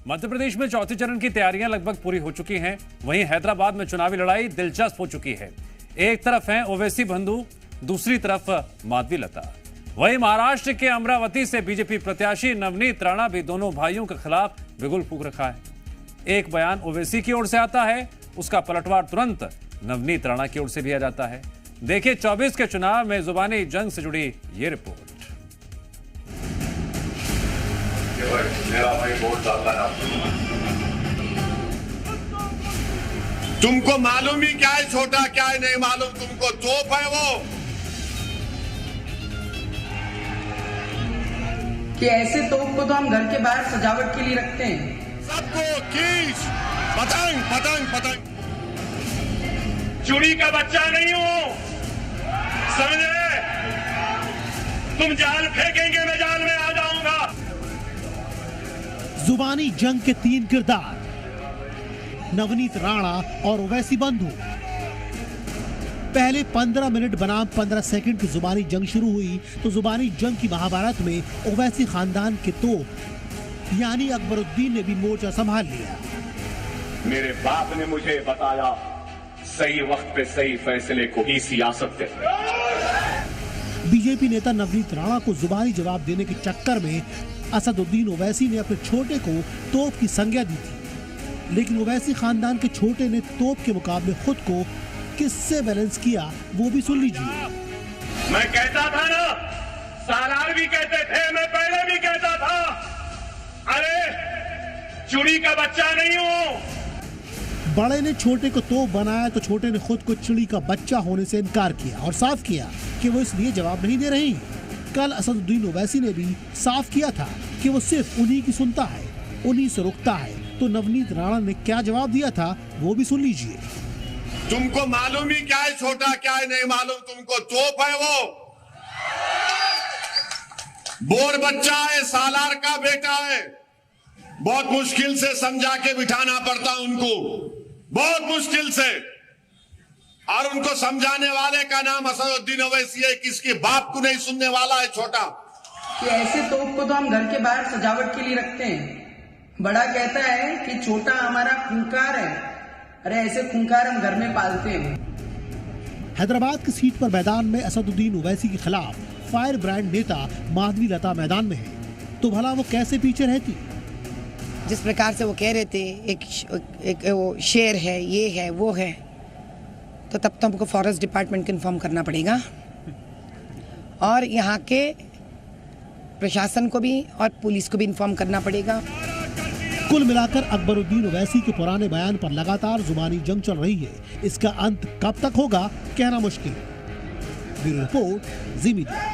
मध्य प्रदेश में चौथे चरण की तैयारियां लगभग पूरी हो चुकी हैं। वहीं हैदराबाद में चुनावी लड़ाई दिलचस्प हो चुकी है। एक तरफ हैं ओवैसी बंधु, दूसरी तरफ माधवी लता। वहीं महाराष्ट्र के अमरावती से बीजेपी प्रत्याशी नवनीत राणा भी दोनों भाइयों के खिलाफ बिगुल फूंक रखा है। एक बयान ओवैसी की ओर से आता है, उसका पलटवार तुरंत नवनीत राणा की ओर से भी आ जाता है। देखिए 24 के चुनाव में जुबानी जंग से जुड़ी ये रिपोर्ट। मेरा भाई वोट डालता है। तुमको मालूम ही क्या है छोटा, क्या है नहीं मालूम तुमको। तोप है वो कि ऐसे तोप को तो हम घर के बाहर सजावट के लिए रखते हैं। सबको खींच, पतंग पतंग पतंग। चुड़ी का बच्चा नहीं हूं, समझे? तुम जाल फेंकेंगे, मैं जाल में आ जाऊंगा। जुबानी जंग के तीन किरदार, नवनीत राणा और ओवैसी बंधु। पहले 15 मिनट बनाम 15 सेकंड की जुबानी जंग शुरू हुई तो जुबानी जंग की महाभारत में ओवैसी खानदान के तोप यानी अकबरुद्दीन ने भी मोर्चा संभाल लिया। मेरे बाप ने मुझे बताया, सही वक्त पे सही फैसले को ही सियासत है। बीजेपी नेता नवनीत राणा को जुबानी जवाब देने के चक्कर में असदुद्दीन ओवैसी ने अपने छोटे को तोप की संज्ञा दी थी, लेकिन ओवैसी खानदान के छोटे ने तोप के मुकाबले खुद को किससे बैलेंस किया वो भी सुन लीजिए। मैं कहता था ना, सालार भी कहते थे, मैं पहले भी कहता था, अरे चुड़ी का बच्चा नहीं हूं। बड़े ने छोटे को तोप बनाया तो छोटे ने खुद को चिड़ी का बच्चा होने से इनकार किया और साफ किया कि वो इसलिए जवाब नहीं दे रही। कल असदुद्दीन ओवैसी ने भी साफ किया था कि वो सिर्फ उन्हीं की सुनता है, उन्हीं से रुकता है। तो नवनीत राणा ने क्या जवाब दिया था वो भी सुन लीजिए। तुमको मालूम ही क्या है छोटा, क्या है नहीं मालूम तुमको। तोप है वो, बोर बच्चा है, सालार का बेटा है। बहुत मुश्किल से समझा के बिठाना पड़ता उनको, बहुत मुश्किल से। और उनको समझाने वाले का नाम असदुद्दीन ओवैसी है, किसकी बाप को नहीं सुनने वाला है छोटा। कि ऐसे तोप को तो हम घर के बाहर सजावट के लिए रखते हैं। बड़ा कहता है कि छोटा हमारा खूंखार है, अरे ऐसे खूंखार हम घर में पालते हैं। हैदराबाद की सीट पर मैदान में असदुद्दीन ओवैसी के खिलाफ फायर ब्रांड नेता माधवी लता मैदान में है, तो भला वो कैसे पीछे रहती। जिस प्रकार से वो कह रहे थे एक वो शेर है, ये है, वो है, तो तब तो हमको फॉरेस्ट डिपार्टमेंट को इन्फॉर्म करना पड़ेगा और यहाँ के प्रशासन को भी और पुलिस को भी इन्फॉर्म करना पड़ेगा। कुल मिलाकर अकबरुद्दीन ओवैसी के पुराने बयान पर लगातार जुबानी जंग चल रही है। इसका अंत कब तक होगा कहना मुश्किल। ब्यूरो रिपोर्ट, जी मीडिया।